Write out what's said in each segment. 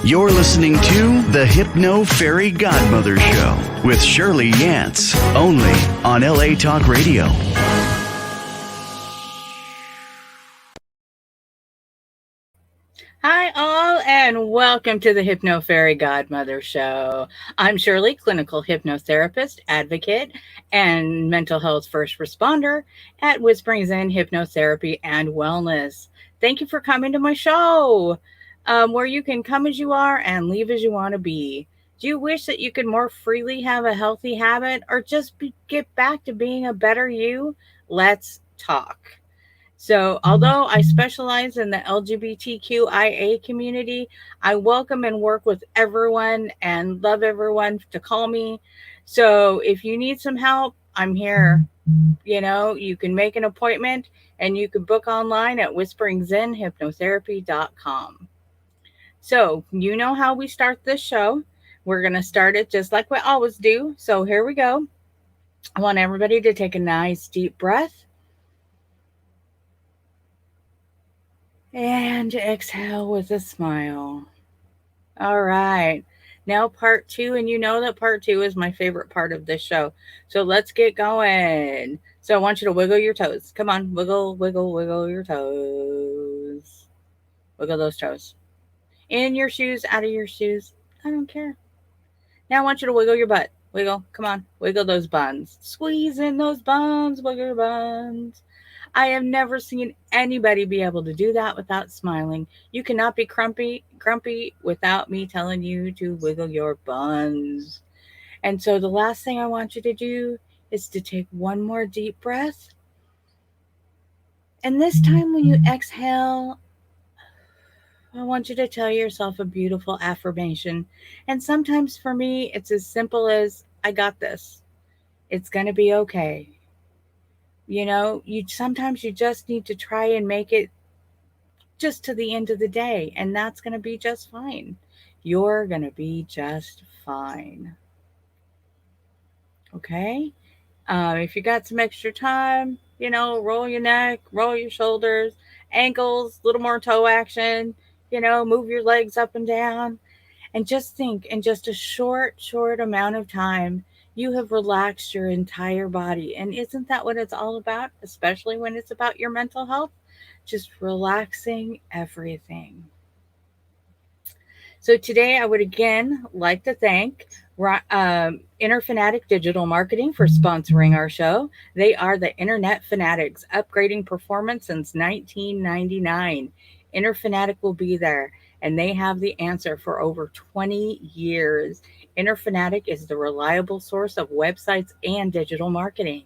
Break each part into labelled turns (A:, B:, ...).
A: You're listening to the Hypno Fairy Godmother Show with SHIRLEE YANTZ, only on LA Talk Radio.
B: Hi, all, and welcome to the Hypno Fairy Godmother Show. I'm SHIRLEE, clinical hypnotherapist, advocate, and mental health first responder at Whispering Zen Hypnotherapy and Wellness. Thank you for coming to my show, where you can come as you are and leave as you want to be. Do you wish that you could more freely have a healthy habit or just get back to being a better you? Let's talk. So, although I specialize in the LGBTQIA community, I welcome and work with everyone and love everyone to call me. So, if you need some help, I'm here. You can make an appointment and you can book online at whisperingzenhypnotherapy.com. So, you know how we start this show. We're going to start it just like we always do. So, here we go. I want everybody to take a nice deep breath and exhale with a smile. All right. Now, part two, and you know that part two is my favorite part of this show. So let's get going. So I want you to wiggle your toes. Come on, wiggle, wiggle, wiggle your toes. Wiggle those toes. In your shoes, out of your shoes. I don't care. Now I want you to wiggle your butt. Wiggle. Come on. Wiggle those buns. Squeeze in those buns. Wiggle your buns. I have never seen anybody be able to do that without smiling. You cannot be grumpy without me telling you to wiggle your buns. And so the last thing I want you to do is to take one more deep breath. And this time when you exhale, I want you to tell yourself a beautiful affirmation. And sometimes for me, it's as simple as, I got this. It's going to be okay. You sometimes you just need to try and make it just to the end of the day, and that's going to be just fine. You're going to be just fine. Okay? If you got some extra time, roll your neck, roll your shoulders, ankles, a little more toe action, move your legs up and down. And just think, in just a short amount of time, you have relaxed your entire body. And isn't that what it's all about, especially when it's about your mental health? Just relaxing everything. So today I would again like to thank Inner Fanatic Digital Marketing for sponsoring our show. They are the Internet Fanatics, upgrading performance since 1999. Inner Fanatic will be there, and they have the answer for over 20 years. Inner Fanatic is the reliable source of websites and digital marketing.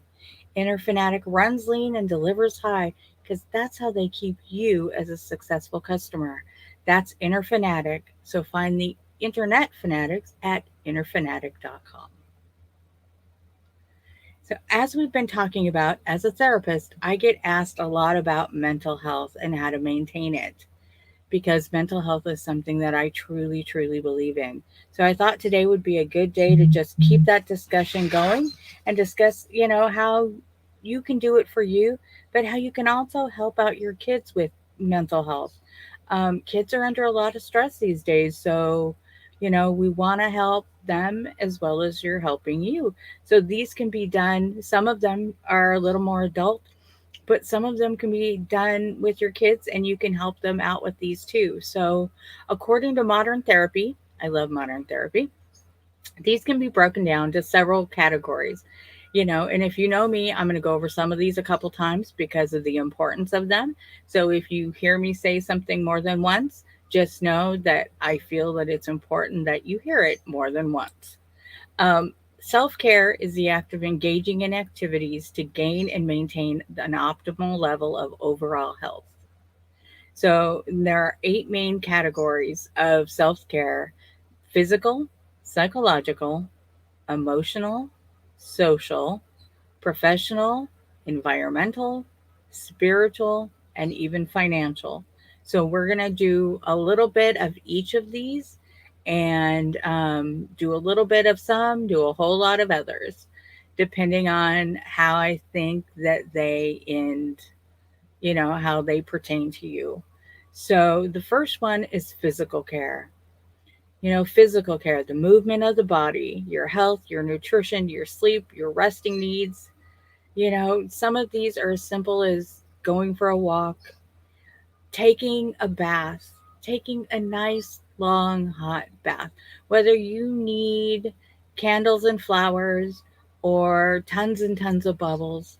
B: Inner Fanatic runs lean and delivers high because that's how they keep you as a successful customer. That's Inner Fanatic. So find the Internet Fanatics at innerfanatic.com. So, as we've been talking about, as a therapist, I get asked a lot about mental health and how to maintain it because mental health is something that I truly, truly believe in. So, I thought today would be a good day to just keep that discussion going and discuss, how you can do it for you, but how you can also help out your kids with mental health. Kids are under a lot of stress these days. So, we want to help them as well as you're helping you. So these can be done. Some of them are a little more adult, but some of them can be done with your kids and you can help them out with these too. So, according to modern therapy, I love modern therapy, these can be broken down to several categories. And if you know me, I'm going to go over some of these a couple times because of the importance of them. So if you hear me say something more than once, just know that I feel that it's important that you hear it more than once. Self care is the act of engaging in activities to gain and maintain an optimal level of overall health. So there are 8 main categories of self care: physical, psychological, emotional, social, professional, environmental, spiritual, and even financial. So, we're going to do a little bit of each of these and do a little bit of some, do a whole lot of others, depending on how I think that they end, how they pertain to you. So, the first one is physical care. Physical care, the movement of the body, your health, your nutrition, your sleep, your resting needs. Some of these are as simple as going for a walk, taking a bath, taking a nice, long, hot bath. Whether you need candles and flowers or tons and tons of bubbles,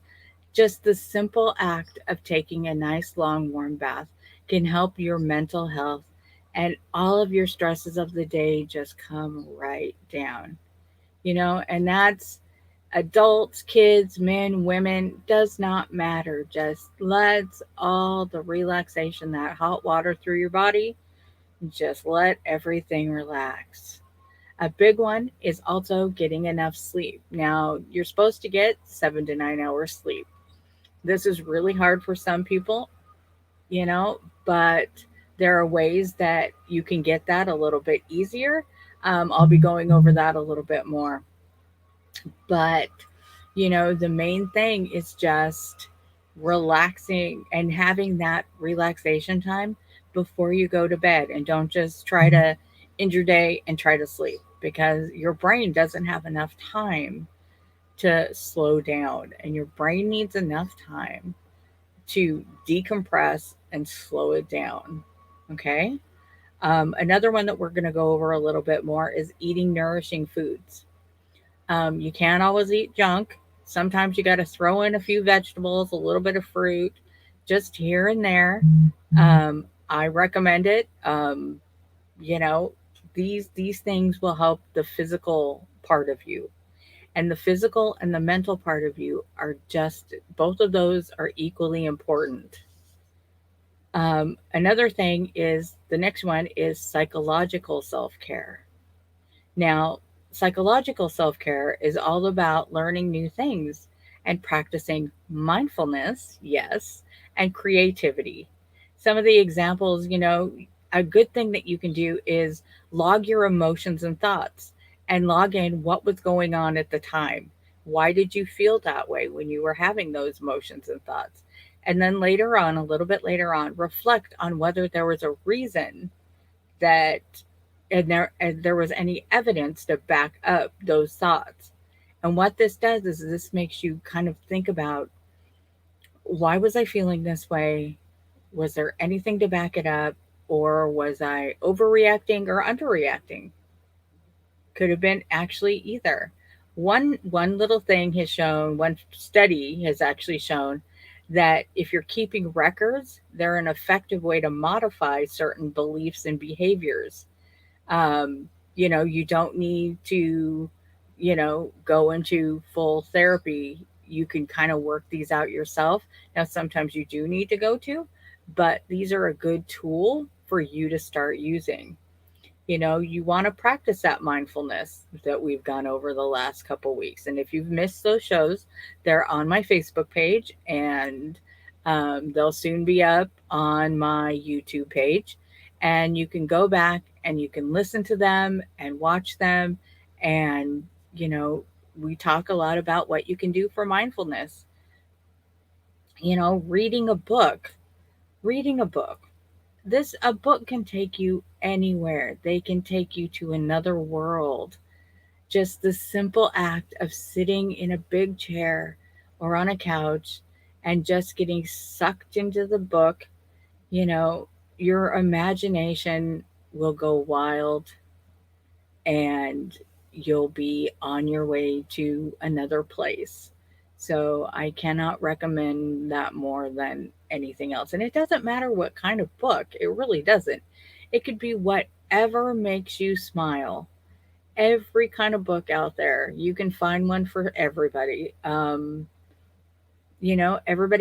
B: just the simple act of taking a nice, long, warm bath can help your mental health, and all of your stresses of the day just come right down. And that's adults, kids, men, women, does not matter. Just let's all the relaxation, that hot water through your body, just let everything relax. A big one is also getting enough sleep. Now, you're supposed to get 7 to 9 hours sleep. This is really hard for some people, you know, but there are ways that you can get that a little bit easier. I'll be going over that a little bit more. But, the main thing is just relaxing and having that relaxation time before you go to bed. And don't just try to end your day and try to sleep, because your brain doesn't have enough time to slow down, and your brain needs enough time to decompress and slow it down. Okay. Another one that we're going to go over a little bit more is eating nourishing foods. You can't always eat junk. Sometimes you got to throw in a few vegetables, a little bit of fruit, just here and there. I recommend it. You know, these things will help the physical part of you, and the physical and the mental part of you are just, both of those are equally important. Another thing is, the next one is psychological self care. Now, psychological self care is all about learning new things and practicing mindfulness, yes, and creativity. Some of the examples, a good thing that you can do is log your emotions and thoughts, and log in what was going on at the time. Why did you feel that way when you were having those emotions and thoughts? And then later on, a little bit later on, reflect on whether there was a reason that, and there was any evidence to back up those thoughts. And what this does is this makes you kind of think about, why was I feeling this way? Was there anything to back it up? Or was I overreacting or underreacting? Could have been actually either. One little thing has shown, one study has actually shown that if you're keeping records, they're an effective way to modify certain beliefs and behaviors. You don't need to, go into full therapy. You can kind of work these out yourself. Now, sometimes you do need to go to, but these are a good tool for you to start using. You want to practice that mindfulness that we've gone over the last couple weeks. And if you've missed those shows, they're on my Facebook page, and they'll soon be up on my YouTube page. And you can go back and you can listen to them and watch them. And, you know, we talk a lot about what you can do for mindfulness. Reading a book, reading a book. This a book can take you anywhere. They can take you to another world. Just the simple act of sitting in a big chair or on a couch and just getting sucked into the book, you know, your imagination will go wild, and you'll be on your way to another place. So I cannot recommend that more than anything else. And it doesn't matter what kind of book, it really doesn't. It could be whatever makes you smile. Every kind of book out there, you can find one for everybody. Everybody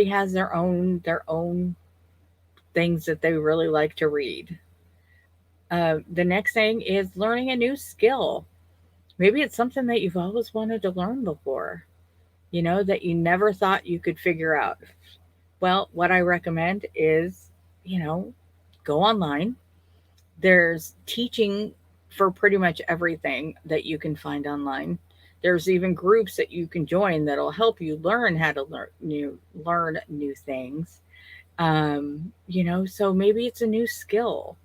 B: has their own things that they really like to read. The next thing is learning a new skill. Maybe it's something that you've always wanted to learn before, that you never thought you could figure out. Well, what I recommend is, you know, go online. There's teaching for pretty much everything that you can find online. There's even groups that you can join that'll help you learn how to learn new things. So maybe it's a new skill.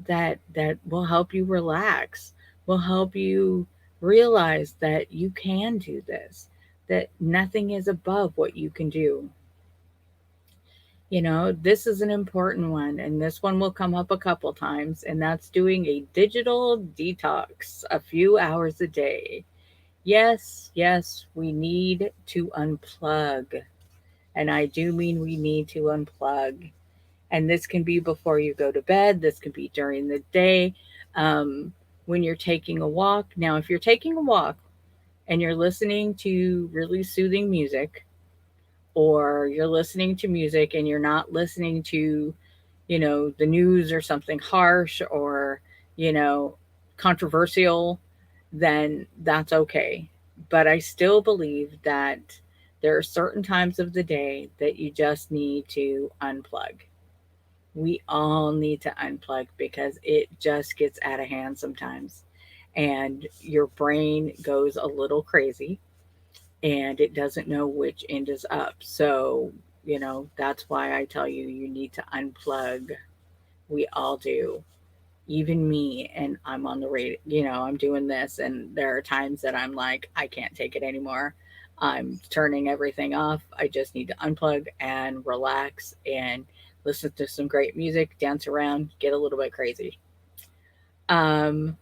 B: that will help you relax, will help you realize that you can do this, that nothing is above what you can do. This is an important one, and this one will come up a couple times, and that's doing a digital detox a few hours a day. Yes, yes, we need to unplug. And I do mean we need to unplug. And this can be before you go to bed, this can be during the day, um, when you're taking a walk. Now, if you're taking a walk and you're listening to really soothing music, or you're listening to music and you're not listening to, the news or something harsh or, you know, controversial, then that's okay. But I still believe that there are certain times of the day that you just need to unplug. We all need to unplug because it just gets out of hand sometimes. And your brain goes a little crazy and it doesn't know which end is up. So, that's why I tell you, you need to unplug. We all do, even me. And I'm on the radio, I'm doing this. And there are times that I'm like, I can't take it anymore. I'm turning everything off. I just need to unplug and relax and listen to some great music, dance around, get a little bit crazy. Um,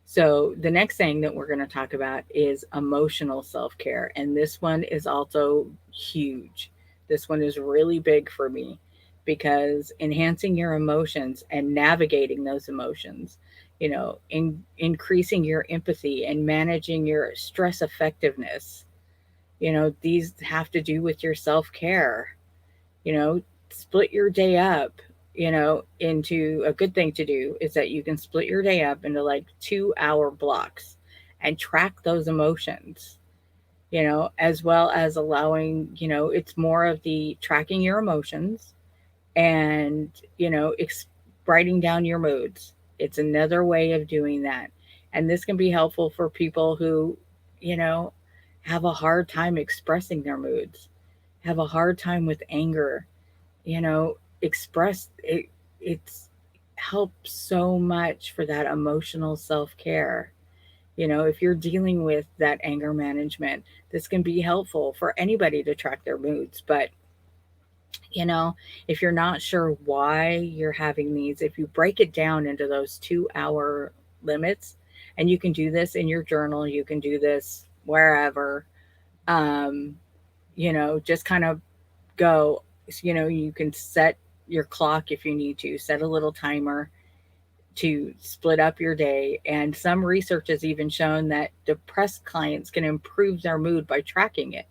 B: so, the next thing that we're going to talk about is emotional self care. And this one is also huge. This one is really big for me because enhancing your emotions and navigating those emotions, increasing your empathy and managing your stress effectiveness, these have to do with your self care. Split your day up, into a good thing to do is that you can split your day up into like 2-hour blocks and track those emotions, as well as allowing, it's more of the tracking your emotions and, writing down your moods. It's another way of doing that. And this can be helpful for people who, you know, have a hard time expressing their moods, have a hard time with anger, express it. It's helps so much for that emotional self-care. If you're dealing with that anger management, this can be helpful for anybody to track their moods. But you know, if you're not sure why you're having these, if you break it down into those 2-hour limits, and you can do this in your journal, you can do this wherever, um, just kind of go, you can set your clock if you need to, set a little timer to split up your day. And some research has even shown that depressed clients can improve their mood by tracking it.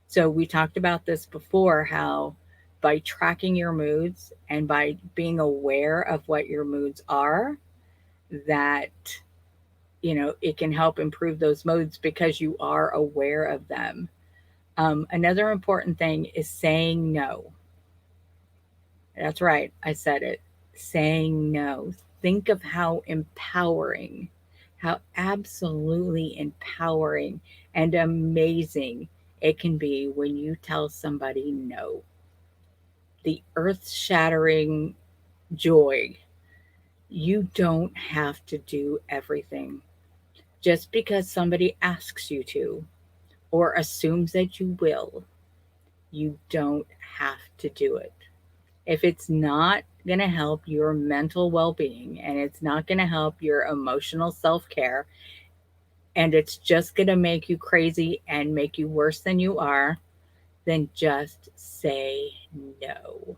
B: So we talked about this before, how by tracking your moods and by being aware of what your moods are, that it can help improve those moods because you are aware of them. Another important thing is saying no. That's right, I said it. Saying no. Think of how empowering, how absolutely empowering and amazing it can be when you tell somebody no. The earth shattering joy. You don't have to do everything. Just because somebody asks you to or assumes that you will, you don't have to do it. If it's not going to help your mental well being and it's not going to help your emotional self care, and it's just going to make you crazy and make you worse than you are, then just say no.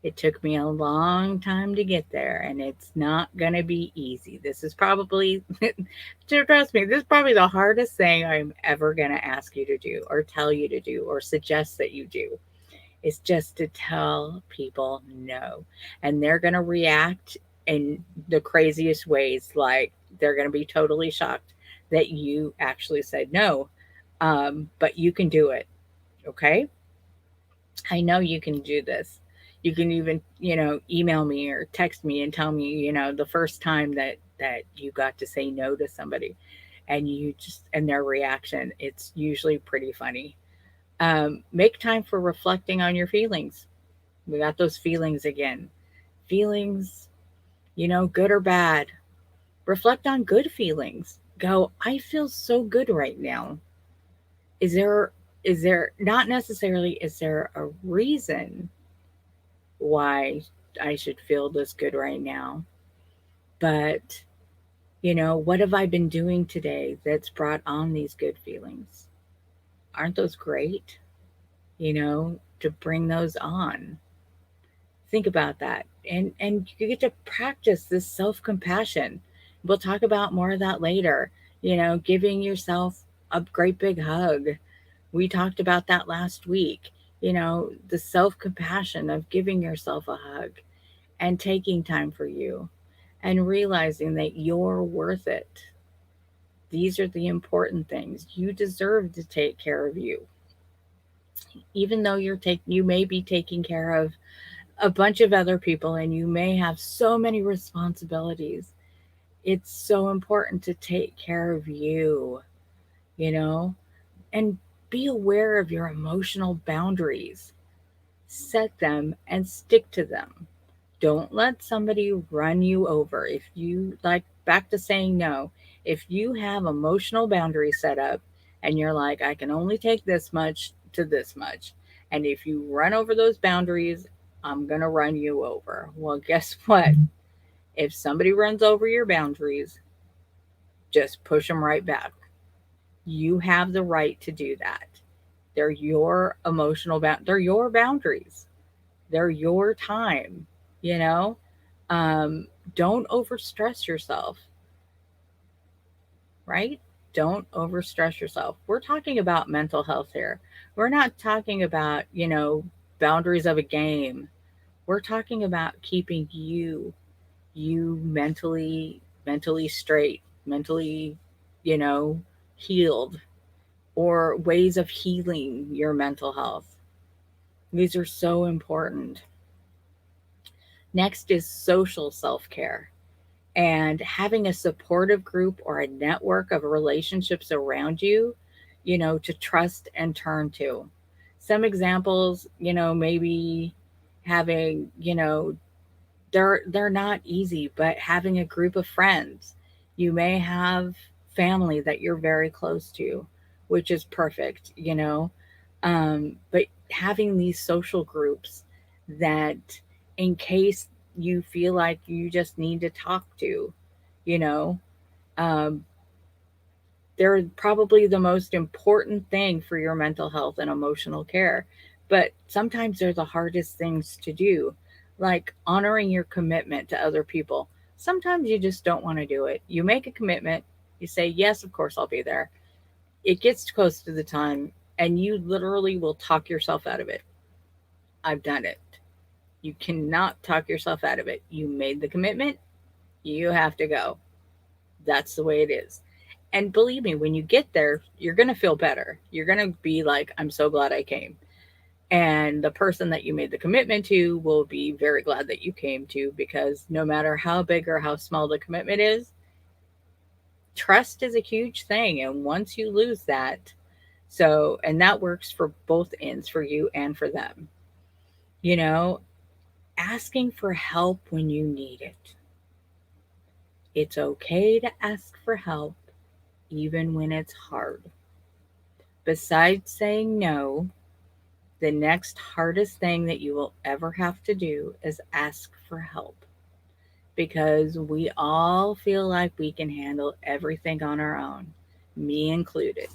B: It took me a long time to get there, and it's not going to be easy. This is probably, trust me, this is probably the hardest thing I'm ever going to ask you to do, or tell you to do, or suggest that you do. Is just to tell people no. And they're going to react in the craziest ways. Like they're going to be totally shocked that you actually said no. But you can do it. Okay. I know you can do this. You can even, email me or text me and tell me, the first time that you got to say no to somebody and you just, and their reaction, it's usually pretty funny. Make time for reflecting on your feelings. We got those feelings again. Feelings, good or bad, reflect on good feelings. Go, I feel so good right now. Is there, not necessarily, is there a reason why I should feel this good right now? But, what have I been doing today that's brought on these good feelings? Aren't those great? To bring those on. Think about that. And you get to practice this self-compassion. We'll talk about more of that later. Giving yourself a great big hug. We talked about that last week. The self-compassion of giving yourself a hug and taking time for you and realizing that you're worth it. These are the important things. You deserve to take care of you. Even though you may be taking care of a bunch of other people and you may have so many responsibilities, it's so important to take care of you, you know, and be aware of your emotional boundaries. Set them and stick to them. Don't let somebody run you over. If you like, back to saying no, if you have emotional boundaries set up and you're like, I can only take this much to this much, and if you run over those boundaries, I'm going to run you over. Well, guess what? If somebody runs over your boundaries, just push them right back. You have the right to do that. They're your they're your boundaries. They're your time, you know? Um, don't overstress yourself, right? Don't overstress yourself. We're talking about mental health here. We're not talking about, boundaries of a game. We're talking about keeping you mentally straight, mentally, you know, healed, or ways of healing your mental health. These are so important. Next is social self-care, and having a supportive group or a network of relationships around you, to trust and turn to. Some examples, maybe having, they're not easy, but having a group of friends. You may have family that you're very close to, which is perfect, but having these social groups that, in case you feel like you just need to talk to, you know, um, they're probably the most important thing for your mental health and emotional care. But sometimes they're the hardest things to do, like honoring your commitment to other people. Sometimes you just don't want to do it. You make a commitment, you say, yes, of course, I'll be there. It gets close to the time, and you literally will talk yourself out of it. I've done it. You cannot talk yourself out of it. You made the commitment, you have to go. That's the way it is. And believe me, when you get there, you're going to feel better. You're going to be like, I'm so glad I came. And the person that you made the commitment to will be very glad that you came to, because no matter how big or how small the commitment is, trust is a huge thing. And once you lose that, and that works for both ends, for you and for them, you know, asking for help when you need it. It's okay to ask for help even when it's hard. Besides saying no, the next hardest thing that you will ever have to do is ask for help, because we all feel like we can handle everything on our own, me included.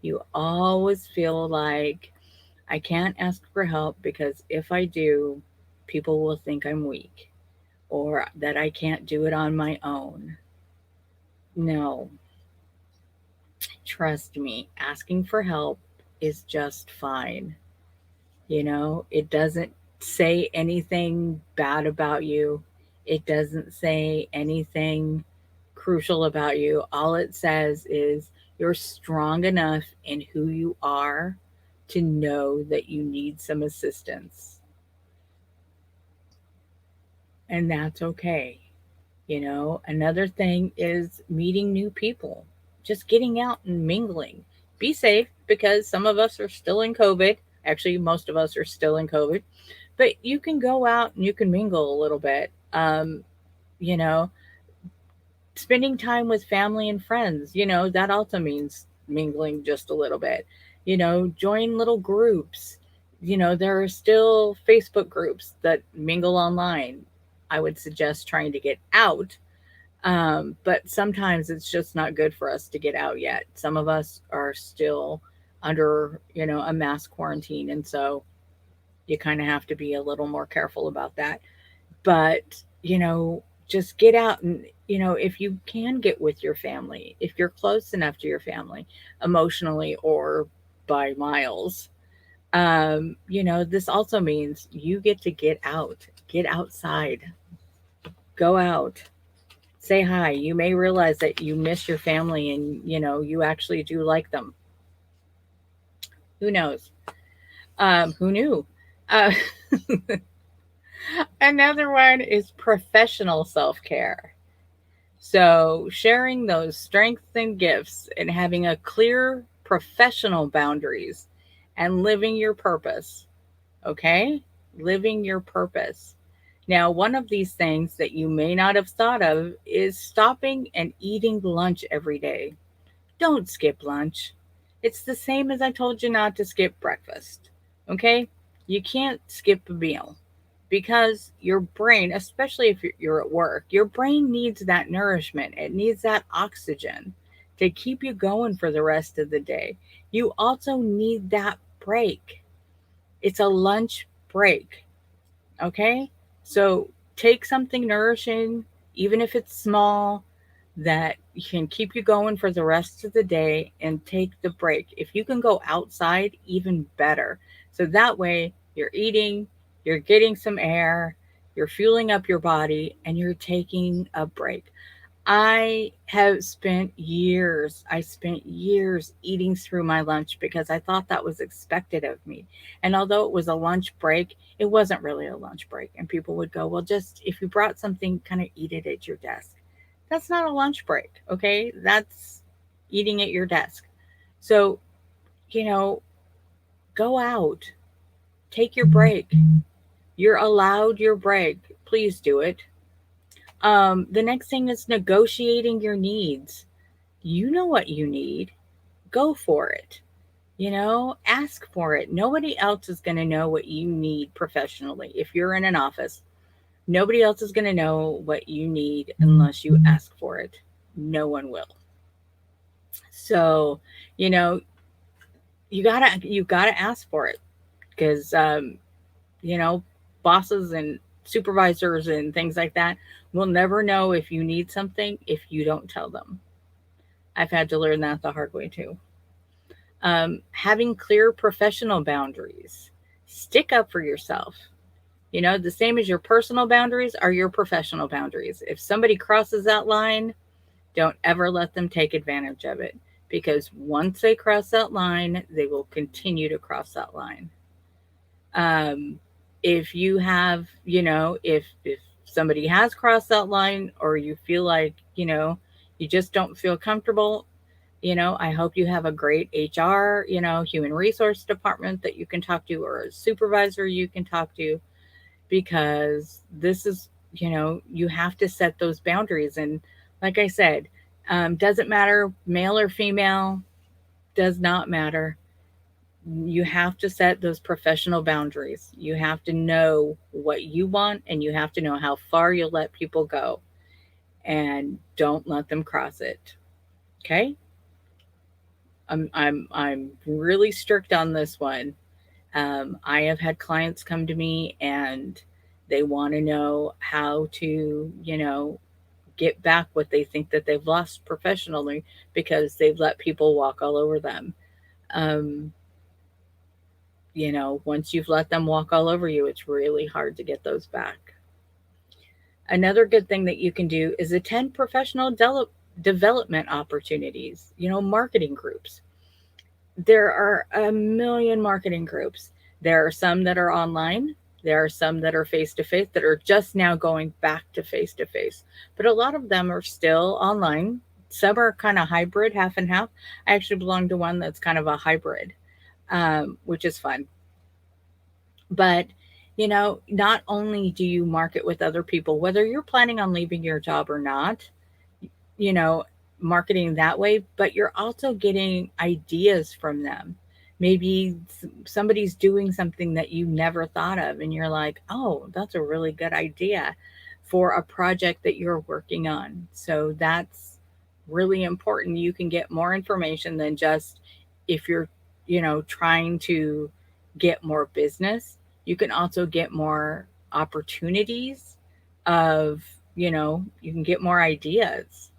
B: You always feel like, I can't ask for help because if I do, people will think I'm weak or that I can't do it on my own. No, trust me, asking for help is just fine. It doesn't say anything bad about you, it doesn't say anything crucial about you. All it says is you're strong enough in who you are to know that you need some assistance, and that's okay. Another thing is meeting new people, just getting out and mingling. Be safe, because some of us are still in COVID. Actually, most of us are still in COVID, But you can go out and you can mingle a little bit. You know, spending time with family and friends, that also means mingling just a little bit. Join little groups. There are still Facebook groups that mingle online. I would suggest trying to get out. But sometimes it's just not good for us to get out yet. Some of us are still under, a mass quarantine. And so you kind of have to be a little more careful about that. But, just get out and, if you can get with your family, if you're close enough to your family emotionally or by miles, this also means you get to get outside, go out, say hi. You may realize that you miss your family and, you actually do like them. Who knows? Who knew? Uh, Another one is professional self care. So, sharing those strengths and gifts and having a clear professional boundaries and living your purpose. Okay? Living your purpose. Now, one of these things that you may not have thought of is stopping and eating lunch every day. Don't skip lunch. It's the same as I told you not to skip breakfast. Okay? You can't skip a meal because your brain, especially if you're at work, your brain needs that nourishment. It needs that oxygen to keep you going for the rest of the day. You also need that break. It's a lunch break. Okay? So take something nourishing, even if it's small, that can keep you going for the rest of the day and take the break. If you can go outside, even better. So that way you're eating, you're getting some air, you're fueling up your body, and you're taking a break. I spent years eating through my lunch because I thought that was expected of me. And although it was a lunch break, it wasn't really a lunch break. And people would go, well, just if you brought something, kind of eat it at your desk. That's not a lunch break, okay? That's eating at your desk. So, you know, go out, take your break. You're allowed your break. Please do it. The next thing is negotiating your needs. You know what you need. Go for it. Ask for it. Nobody else is going to know what you need professionally. If you're in an office, nobody else is going to know what you need unless you ask for it. No one will. So, you know, you gotta ask for it because you know, bosses and supervisors and things like that will never know if you need something if you don't tell them. I've had to learn that the hard way too. Having clear professional boundaries. Stick up for yourself. The same as your personal boundaries are your professional boundaries. If somebody crosses that line, don't ever let them take advantage of it because once they cross that line, they will continue to cross that line. Um, if you have, if somebody has crossed that line or you feel like, you just don't feel comfortable, I hope you have a great HR, human resource department that you can talk to or a supervisor you can talk to because this is, you have to set those boundaries. And like I said, doesn't matter male or female, does not matter. You have to set those professional boundaries. You have to know what you want and you have to know how far you'll let people go and don't let them cross it. Okay? I'm really strict on this one. I have had clients come to me and they want to know how to, get back what they think that they've lost professionally because they've let people walk all over them. Um, once you've let them walk all over you, it's really hard to get those back. Another good thing that you can do is attend professional development opportunities, marketing groups. There are a million marketing groups. There are some that are online. There are some that are face to face that are just now going back to face, but a lot of them are still online. Some are kind of hybrid, half and half. I actually belong to one that's kind of a hybrid, which is fun. But Not only do you market with other people, whether you're planning on leaving your job or not, you know, marketing that way, but you're also getting ideas from them. Maybe somebody's doing something that you never thought of, and you're like, oh, that's a really good idea for a project that you're working on. So that's really important. You can get more information than just if you're, trying to get more business. You can also get more opportunities of, you can get more ideas,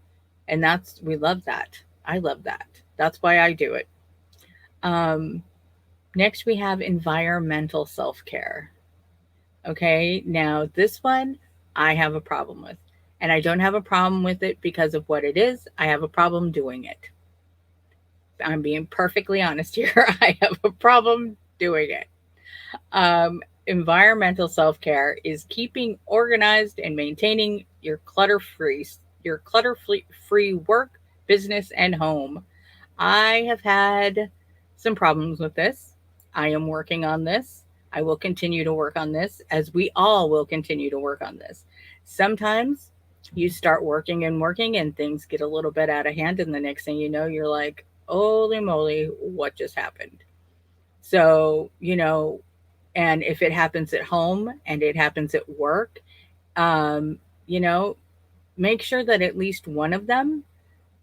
B: and we love that. I love that. That's why I do it. um Next we have environmental self-care. Okay, now this one I have a problem with, and I don't have a problem with it because of what it is. I have a problem doing it. I'm being perfectly honest here. I have a problem doing it. Environmental self-care is keeping organized and maintaining your clutter free work, business, and home. I have had some problems with this. I am working on this. I will continue to work on this, as we all will continue to work on this. Sometimes you start working and working and things get a little bit out of hand, and the next thing you know, you're like, holy moly, what just happened? So, and if it happens at home and it happens at work, um, you know, make sure that at least one of them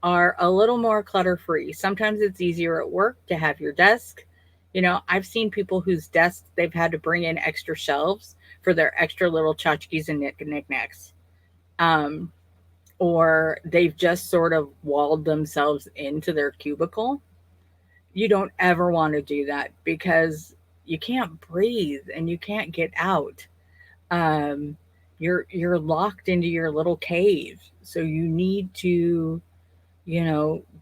B: are a little more clutter free. Sometimes it's easier at work to have your desk. I've seen people whose desks they've had to bring in extra shelves for their extra little tchotchkes and knickknacks. Um, or they've just sort of walled themselves into their cubicle. You don't ever want to do that because you can't breathe and you can't get out. Um, you're locked into your little cave, so you need to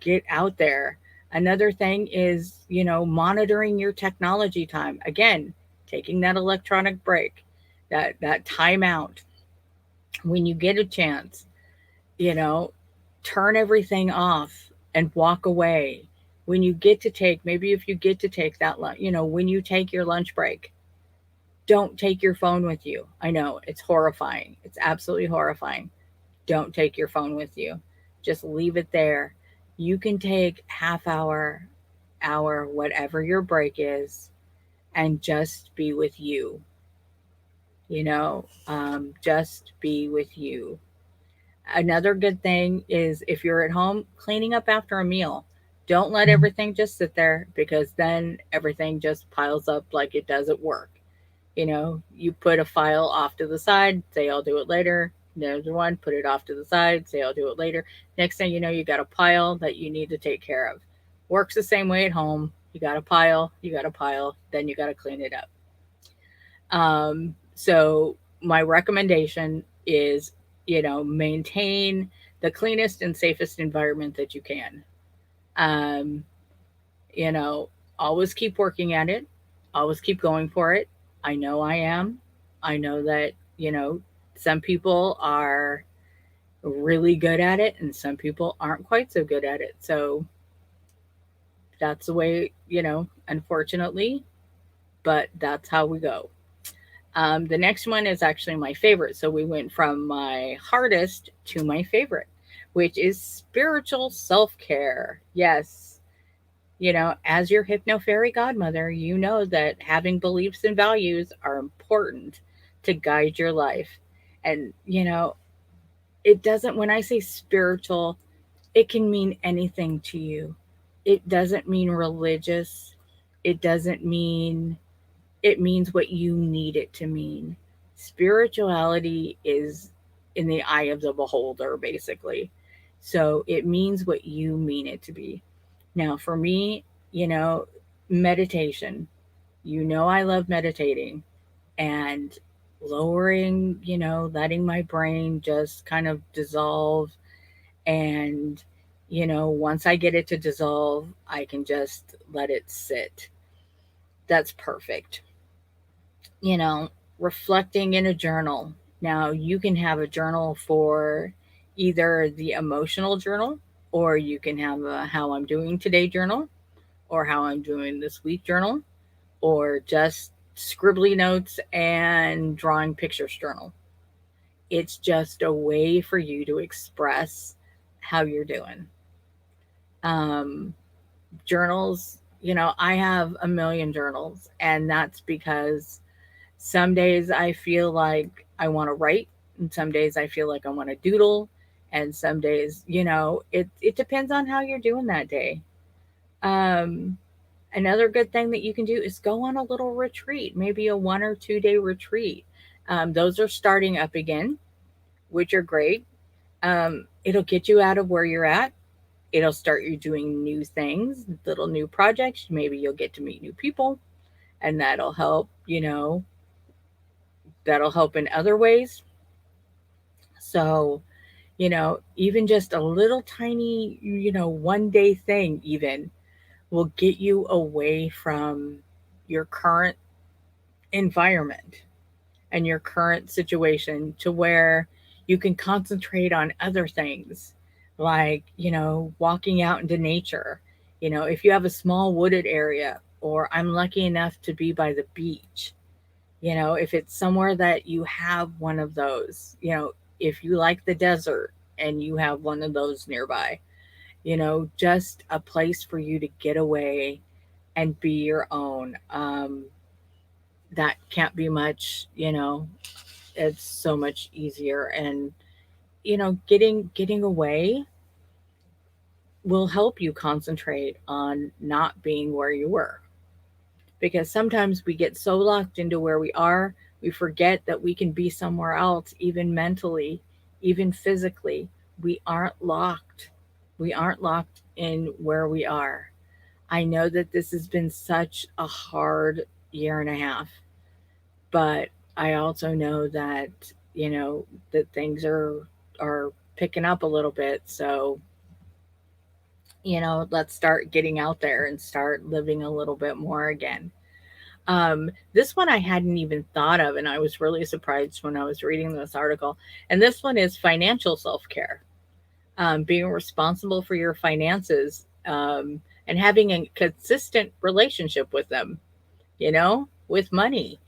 B: get out there. Another thing is, monitoring your technology time. Again, taking that electronic break, that timeout when you get a chance, you know, turn everything off and walk away. When you get to take, maybe if you get to take that lunch, when you take your lunch break, don't take your phone with you. I know it's horrifying. It's absolutely horrifying. Don't take your phone with you. Just leave it there. You can take half hour, whatever your break is, and just be with you. Just be with you. Another good thing is if you're at home, cleaning up after a meal. Don't let everything just sit there, because then everything just piles up like it does at work. You put a file off to the side, say I'll do it later. There's one, put it off to the side, say I'll do it later. Next thing you know, you got a pile that you need to take care of. Works the same way at home. You got a pile, then you got to clean it up. So my recommendation is, maintain the cleanest and safest environment that you can. Um, you know, Always keep working at it, always keep going for it. I know I am. I know that, some people are really good at it and some people aren't quite so good at it. So that's the way, unfortunately, but that's how we go. The next one is actually my favorite. So we went from my hardest to my favorite, which is spiritual self care. Yes, as your hypno fairy godmother, you know that having beliefs and values are important to guide your life. And, it doesn't, when I say spiritual, it can mean anything to you. It doesn't mean religious. It doesn't mean, it means what you need it to mean. Spirituality is in the eye of the beholder, basically. So it means what you mean it to be. Now, for me, you know, meditation. I love meditating and lowering, letting my brain just kind of dissolve. And, once I get it to dissolve, I can just let it sit. That's perfect. You know, Reflecting in a journal. Now, you can have a journal for either the emotional journal, or you can have a how I'm doing today journal, or how I'm doing this week journal, or just scribbly notes and drawing pictures journal. It's just a way for you to express how you're doing. Um, Journals, I have a million journals, and that's because some days I feel like I want to write, and some days I feel like I want to doodle, and some days, it depends on how you're doing that day. Um, Another good thing that you can do is go on a little retreat, maybe a 1 or 2 day retreat. Those are starting up again, which are great. It'll get you out of where you're at. It'll start you doing new things, little new projects. Maybe you'll get to meet new people, and that'll help in other ways. So, even just a little tiny, 1 day thing, even will get you away from your current environment and your current situation to where you can concentrate on other things like, walking out into nature. If you have a small wooded area, or I'm lucky enough to be by the beach, if it's somewhere that you have one of those, if you like the desert and you have one of those nearby, just a place for you to get away and be your own. That can't be much, it's so much easier. And getting away will help you concentrate on not being where you were, because sometimes we get so locked into where we are, we forget that we can be somewhere else, even mentally, even physically. We aren't locked in where we are. I know that this has been such a hard year and a half, but I also know that, that things are picking up a little bit. So, let's start getting out there and start living a little bit more again. This one I hadn't even thought of, and I was really surprised when I was reading this article. And this one is financial self care, being responsible for your finances, and having a consistent relationship with them, with money.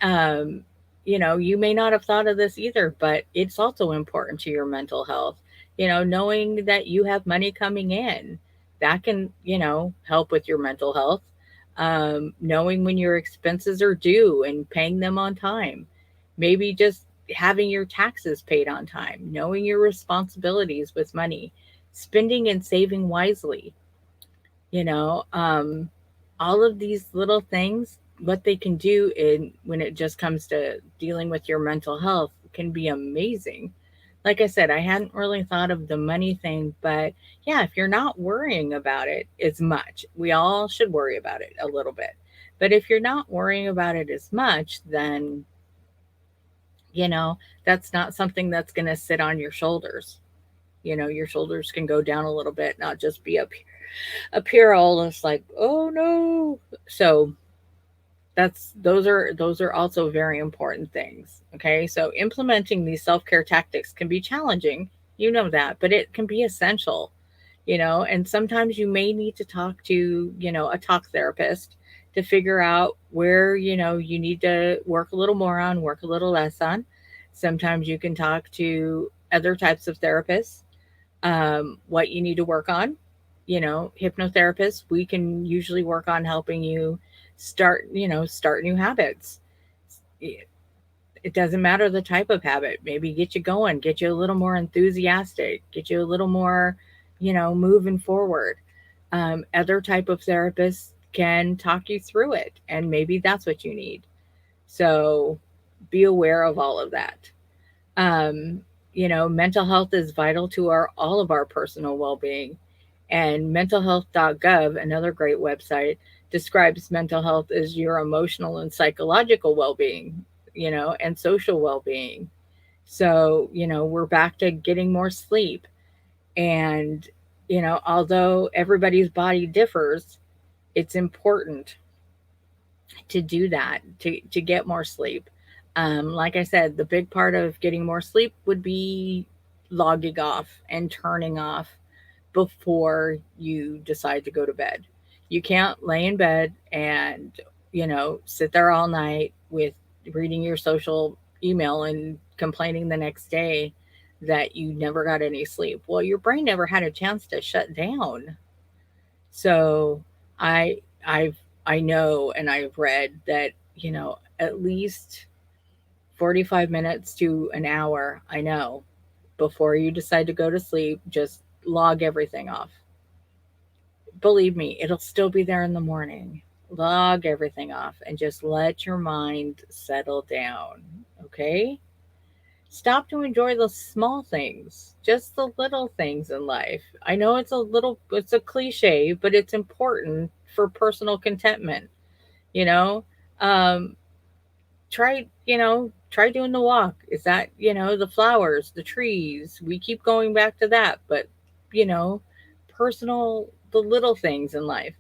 B: Um, you may not have thought of this either, but it's also important to your mental health. Knowing that you have money coming in, that can, help with your mental health. Knowing when your expenses are due and paying them on time. Maybe just having your taxes paid on time, knowing your responsibilities with money, spending and saving wisely, you know, um, all of these little things, what they can do in when it just comes to dealing with your mental health can be amazing. Like I said, I hadn't really thought of the money thing, but yeah, if you're not worrying about it as much, we all should worry about it a little bit. But if you're not worrying about it as much, then, you know, that's not something that's going to sit on your shoulders. Your shoulders can go down a little bit, not just be up here all just like, oh no. So those are also very important things. Okay, so implementing these self-care tactics can be challenging, that, but it can be essential. And sometimes you may need to talk to, a talk therapist to figure out where, you need to work a little more on, work a little less on. Sometimes you can talk to other types of therapists, what you need to work on. Hypnotherapists, we can usually work on helping you start new habits. It doesn't matter the type of habit. Maybe get you going, get you a little more enthusiastic, get you a little more, moving forward. Other type of therapists can talk you through it, and maybe that's what you need. So be aware of all of that. Um, Mental health is vital to our all of our personal well-being. And mentalhealth.gov, another great website, describes mental health as your emotional and psychological well-being, and social well-being. So, we're back to getting more sleep. And, although everybody's body differs, it's important to do that, to get more sleep. Like I said, the big part of getting more sleep would be logging off and turning off before you decide to go to bed. You can't lay in bed and sit there all night with reading your social email and complaining the next day that you never got any sleep. Well, your brain never had a chance to shut down. So I I've I know and I've read that, at least 45 minutes to an hour, I know, before you decide to go to sleep, just log everything off. Believe me, it'll still be there in the morning. Log everything off and just let your mind settle down. Okay? Stop to enjoy the small things, just the little things in life. I know it's a cliche, but it's important for personal contentment, you know? Um, try doing the walk. Is that, the flowers, the trees? We keep going back to that, but, you know, the little things in life.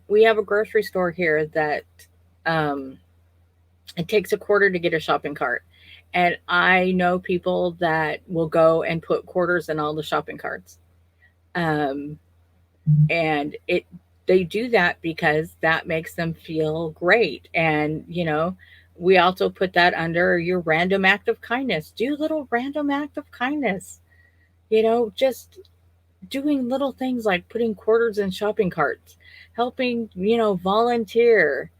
B: We have a grocery store here that um, it takes a quarter to get a shopping cart. And I know people that will go and put quarters in all the shopping carts. Um, and they do that because that makes them feel great. And, we also put that under your random act of kindness. Do little random act of kindness. Just doing little things like putting quarters in shopping carts, helping, volunteer.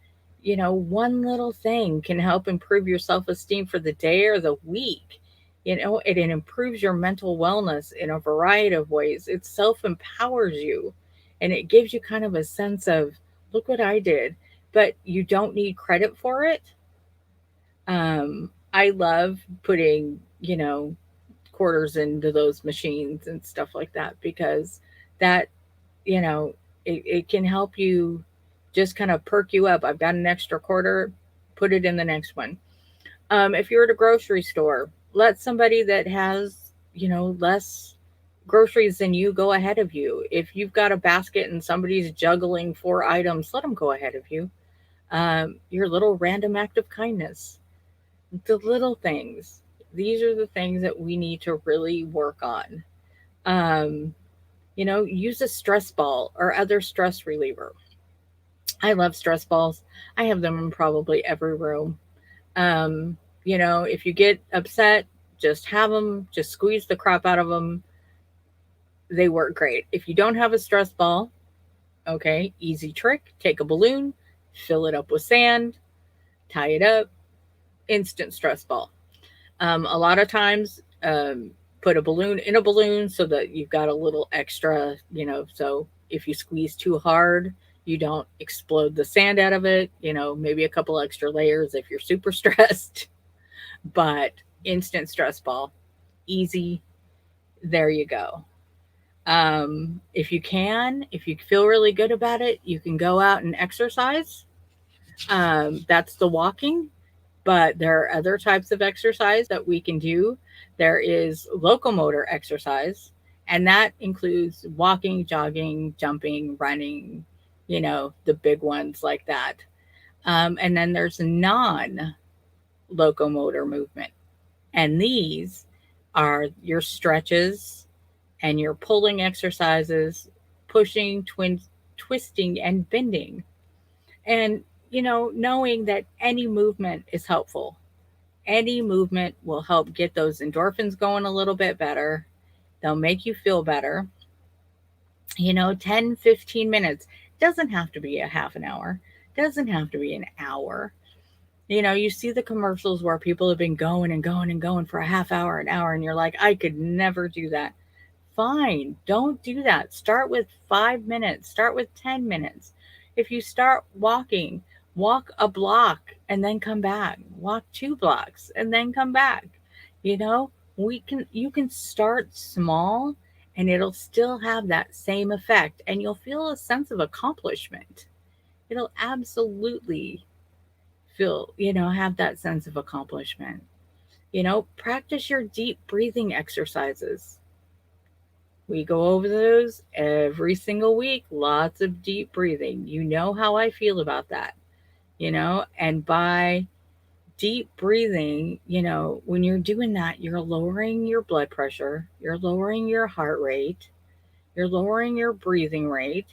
B: One little thing can help improve your self esteem for the day or the week. It improves your mental wellness in a variety of ways. It self empowers you and it gives you kind of a sense of, look what I did, but you don't need credit for it. I love putting, quarters into those machines and stuff like that because that, you know, it can help you just kind of perk you up. I've got an extra quarter, put it in the next one. If you're at a grocery store, let somebody that has, less groceries than you go ahead of you. If you've got a basket and somebody's juggling 4 items, let them go ahead of you. Your little random act of kindness, the little things. These are the things that we need to really work on. Use a stress ball or other stress reliever. I love stress balls. I have them in probably every room. If you get upset, just have them, just squeeze the crap out of them. They work great. If you don't have a stress ball, okay, easy trick, take a balloon, fill it up with sand, tie it up, instant stress ball. A lot of times, put a balloon in a balloon so that you've got a little extra, so if you squeeze too hard, you don't explode the sand out of it, maybe a couple extra layers if you're super stressed, but instant stress ball, easy. There you go. If you feel really good about it, you can go out and exercise. That's the walking. But there are other types of exercise that we can do. There is locomotor exercise, and that includes walking, jogging, jumping, running, the big ones like that. And then there's non locomotor movement. And these are your stretches and your pulling exercises, pushing, twisting, and bending. And, knowing that any movement is helpful. Any movement will help get those endorphins going a little bit better. They'll make you feel better. 10, 15 minutes. Doesn't have to be a half an hour. Doesn't have to be an hour. You see the commercials where people have been going and going and going for a half hour, an hour, and you're like, I could never do that. Fine. Don't do that. Start with 5 minutes. Start with 10 minutes. If you start walking, walk a block and then come back. Walk 2 blocks and then come back. You can start small and it'll still have that same effect and you'll feel a sense of accomplishment. It'll absolutely have that sense of accomplishment. Practice your deep breathing exercises. We go over those every single week. Lots of deep breathing. You know how I feel about that, and by deep breathing, when you're doing that, you're lowering your blood pressure, you're lowering your heart rate, you're lowering your breathing rate,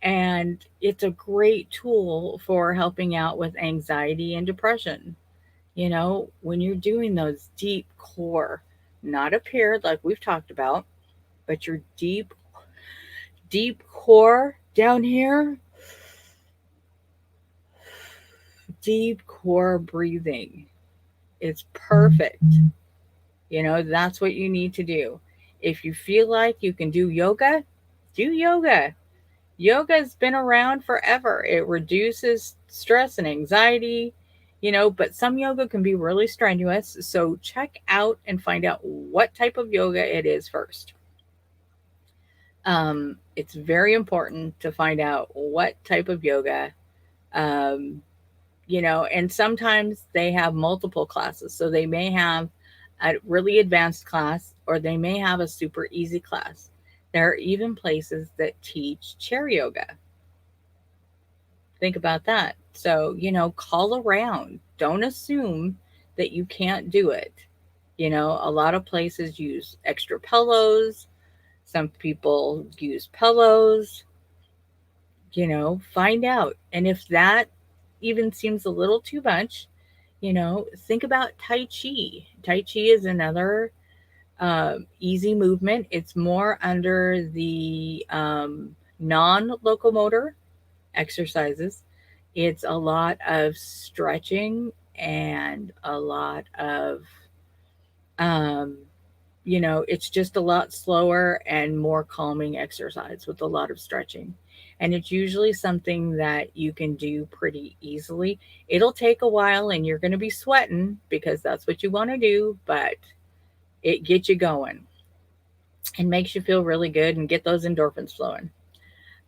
B: And it's a great tool for helping out with anxiety and depression. When you're doing those deep core, not up here like we've talked about, but your deep core down here, deep core breathing. It's perfect. That's what you need to do. If you feel like you can do yoga, do yoga. Yoga's been around forever. It reduces stress and anxiety, but some yoga can be really strenuous. So check out and find out what type of yoga it is first. It's very important to find out what type of yoga, um, and sometimes they have multiple classes. So they may have a really advanced class or they may have a super easy class. There are even places that teach chair yoga. Think about that. So, call around. Don't assume that you can't do it. A lot of places use extra pillows. Some people use pillows. Find out. And if that even seems a little too much, think about Tai Chi. Tai Chi is another easy movement. It's more under the non locomotor exercises. It's a lot of stretching and a lot of, um, it's just a lot slower and more calming exercise with a lot of stretching. And it's usually something that you can do pretty easily. It'll take a while and you're going to be sweating because that's what you want to do, but it gets you going and makes you feel really good and get those endorphins flowing.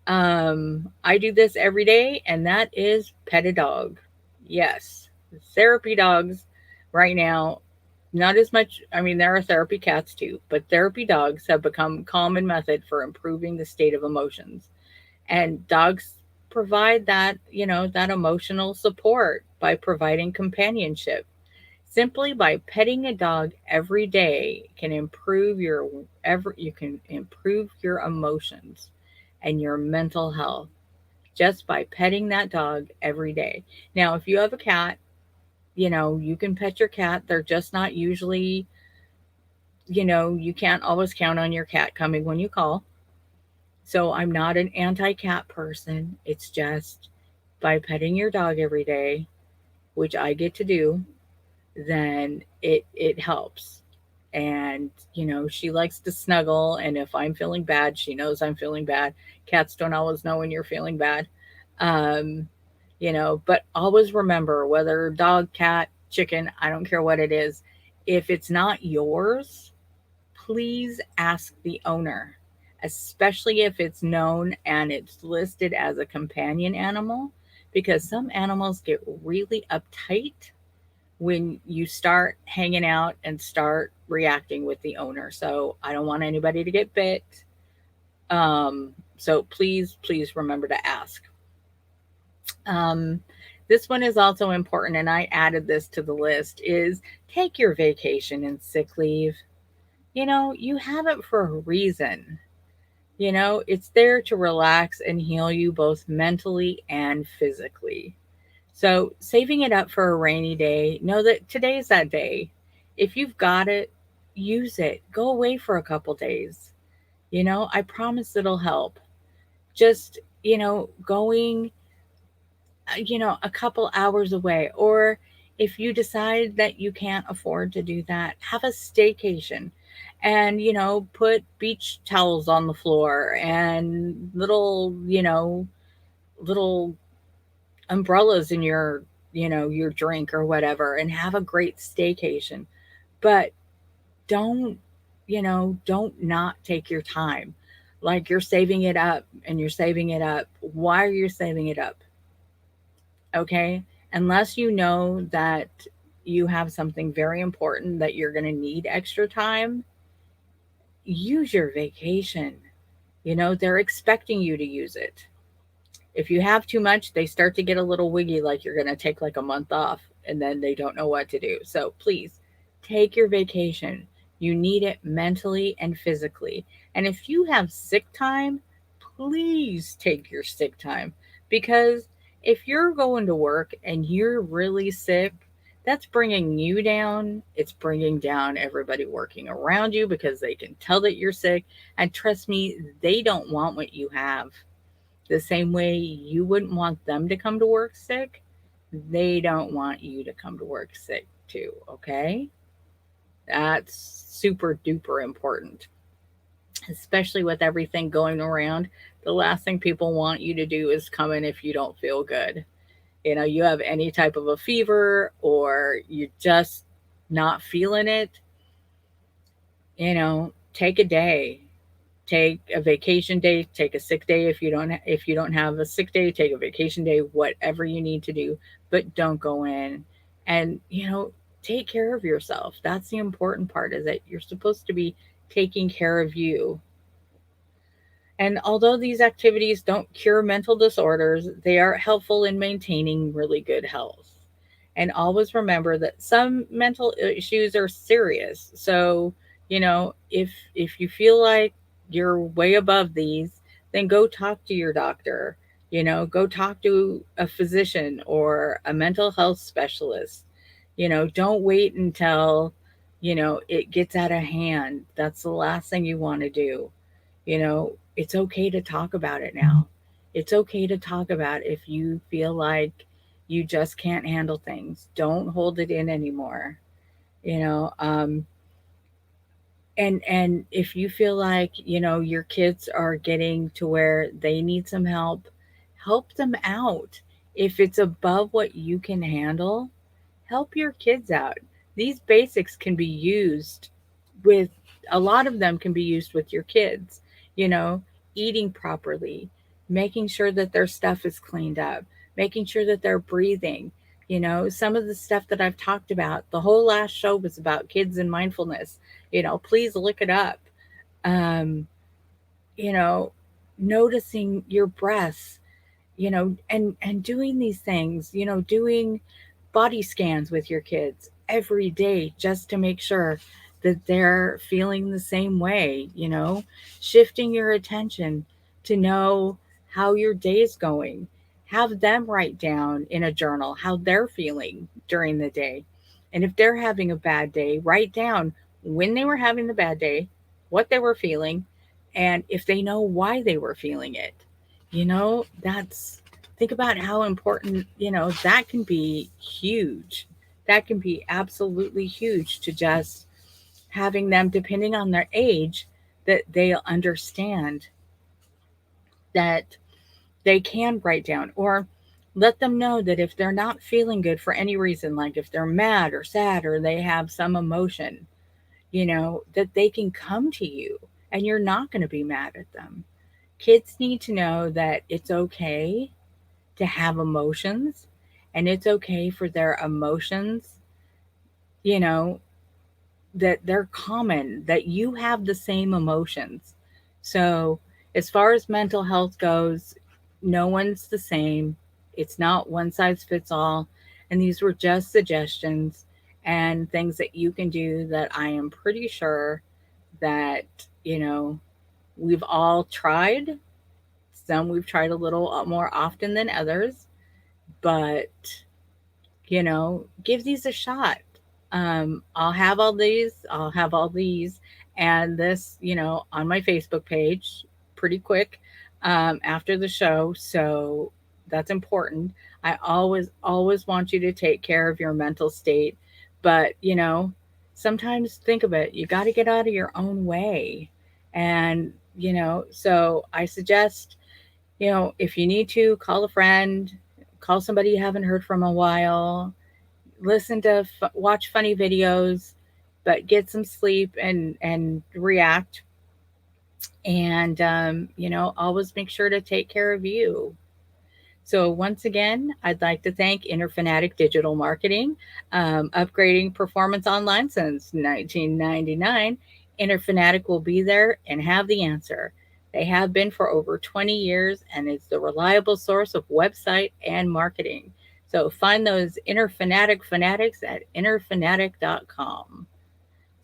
B: I do this every day, and that is pet a dog. Yes, therapy dogs right now, not as much. I mean, there are therapy cats too, but therapy dogs have become common method for improving the state of emotions. And dogs provide that emotional support by providing companionship. Simply by petting a dog every day can you can improve your emotions and your mental health just by petting that dog every day. Now, if you have a cat, you can pet your cat. They're just not usually, you can't always count on your cat coming when you call. So I'm not an anti-cat person. It's just by petting your dog every day, which I get to do, then it helps. And she likes to snuggle, and if I'm feeling bad, she knows I'm feeling bad. Cats don't always know when you're feeling bad. um but always remember, whether dog, cat, chicken, I don't care what it is, if it's not yours, please ask the owner, especially if it's known and it's listed as a companion animal, because some animals get really uptight when you start hanging out and start reacting with the owner. So I don't want anybody to get bit. So please remember to ask. Um, this one is also important, and I added this to the list, is take your vacation and sick leave. You have it for a reason. It's there to relax and heal you both mentally and physically. So, saving it up for a rainy day, know that today's that day. If you've got it, use it. Go away for a couple days. I promise it'll help. Just, going, a couple hours away. Or if you decide that you can't afford to do that, have a staycation and, put beach towels on the floor and little umbrellas in your drink or whatever, and have a great staycation. But don't not take your time. Like, you're saving it up and you're saving it up. Why are you saving it up? Okay? Unless you know that you have something very important that you're going to need extra time, use your vacation. They're expecting you to use it. If you have too much, they start to get a little wiggy, like you're going to take like a month off and then they don't know what to do. So please take your vacation. You need it mentally and physically. And if you have sick time, please take your sick time, because if you're going to work and you're really sick, that's bringing you down. It's bringing down everybody working around you because they can tell that you're sick. And trust me, they don't want what you have. The same way you wouldn't want them to come to work sick, they don't want you to come to work sick too, okay? That's super duper important, especially with everything going around. The last thing people want you to do is come in if you don't feel good. You have any type of a fever or you're just not feeling it, take a day, take a vacation day, take a sick day. If you don't have a sick day, take a vacation day, whatever you need to do, but don't go in. And take care of yourself. That's the important part, is that you're supposed to be taking care of you. And although these activities don't cure mental disorders, they are helpful in maintaining really good health. And always remember that some mental issues are serious. So, if you feel like you're way above these, then go talk to your doctor. Go talk to a physician or a mental health specialist. Don't wait until, it gets out of hand. That's the last thing you want to do. It's okay to talk about it now. It's okay to talk about if you feel like you just can't handle things. Don't hold it in anymore. You know, um, and if you feel like your kids are getting to where they need some help, help them out. If it's above what you can handle, help your kids out. These basics can be used with a lot of them can be used with your kids, you know, eating properly, making sure that their stuff is cleaned up, making sure that they're breathing. Some of the stuff that I've talked about, the whole last show was about kids and mindfulness. Please look it up. Um, you know, Noticing your breaths, and doing these things, doing body scans with your kids every day just to make sure that they're feeling the same way, shifting your attention to know how your day's going. Have them write down in a journal how they're feeling during the day. And if they're having a bad day, write down when they were having the bad day, what they were feeling, and if they know why they were feeling it. That's think about how important, that can be huge. That can be absolutely huge, to just having them, depending on their age, that they'll understand that they can write down, or let them know that if they're not feeling good for any reason, like if they're mad or sad or they have some emotion, that they can come to you and you're not going to be mad at them. Kids need to know that it's okay to have emotions, and it's okay for their emotions, you know, that they're common, that you have the same emotions. So, as far as mental health goes, no one's the same. It's not one size fits all. And these were just suggestions and things that you can do that I am pretty sure that, you know, we've all tried. Some we've tried a little more often than others, but give these a shot. I'll have all these and this, on my Facebook page pretty quick after the show. So that's important. I always want you to take care of your mental state. But, sometimes think of it, you got to get out of your own way. And, so I suggest, if you need to, call a friend, call somebody you haven't heard from a while, watch funny videos, but get some sleep and react. And always make sure to take care of you. So once again, I'd like to thank Interfanatic Digital Marketing, upgrading performance online since 1999. Interfanatic will be there and have the answer. They have been for over 20 years and is the reliable source of website and marketing. So find those Interfanatic fanatics at interfanatic.com.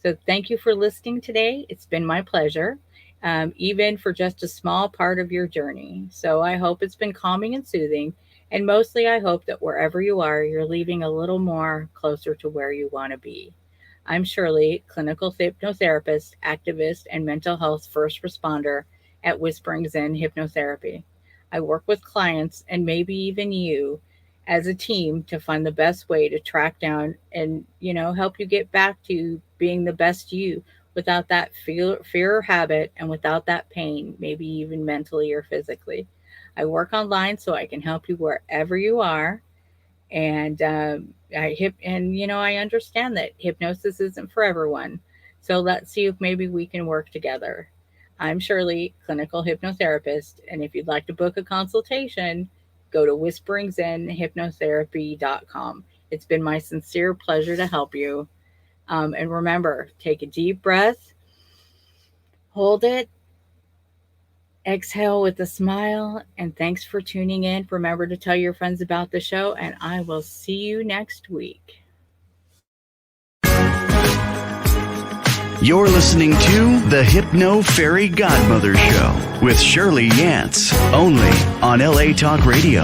B: So thank you for listening today. It's been my pleasure. even for just a small part of your journey. So I hope it's been calming and soothing. And mostly, I hope that wherever you are, you're leaving a little more closer to where you want to be. I'm Shirley, clinical hypnotherapist, activist, and mental health first responder at Whispering Zen Hypnotherapy. I work with clients and maybe even you as a team to find the best way to track down and, help you get back to being the best you without that fear or habit and without that pain, maybe even mentally or physically. I work online so I can help you wherever you are, and I understand that hypnosis isn't for everyone. So let's see if maybe we can work together. I'm Shirley, clinical hypnotherapist, and if you'd like to book a consultation, go to whisperingzenhypnotherapy.com. It's been my sincere pleasure to help you. And remember, take a deep breath, hold it, exhale with a smile, and thanks for tuning in. Remember to tell your friends about the show, and I will see you next week.
A: You're listening to the Hypno Fairy Godmother Show with Shirley YANTZ, only on LA Talk Radio.